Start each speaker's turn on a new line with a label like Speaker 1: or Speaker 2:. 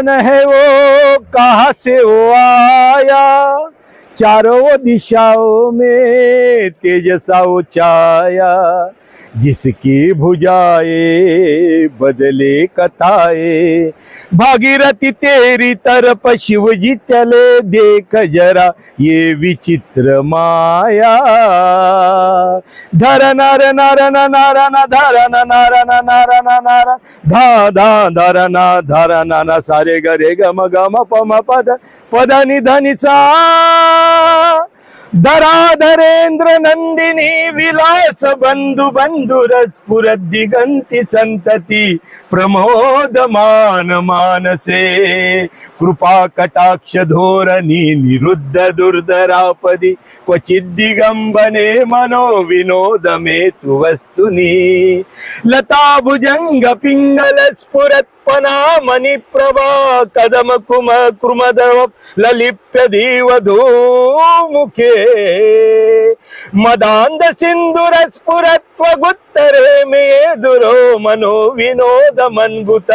Speaker 1: कौन है वो, कहाँ से वो आया, चारों दिशाओं में तेजसा वो छाया, जिसकी भुजाएं बदले कथाएं, भागीरथी तेरी तरफ शिव जी चले, देख जरा ये विचित्र माया, धर नर नर न नार न धर न नार न नार न नार, धा धा धर न न सारे ग रे ग म ग म प म पद पद नि ध नि सा, धराधरेंद्र नंदिनी विलास बंधु बंधुरस स्फुरत दिगंती संतती, प्रमोद मान मानसे, कृपा कटाक्ष धोरणी निरुद्ध दुर्धरापदी, क्वचित दिगंबने मनो विनोद मे तु वस्तुनी, लता भुजंग पिंगल स्फुरत मणि प्रभा, कदम कुम कृमदव ललिप्य धीवधू मुखे, मदांध सिंधुर स्फुरत्व गुत्तरे मे दुरो मनो विनोद मनभूत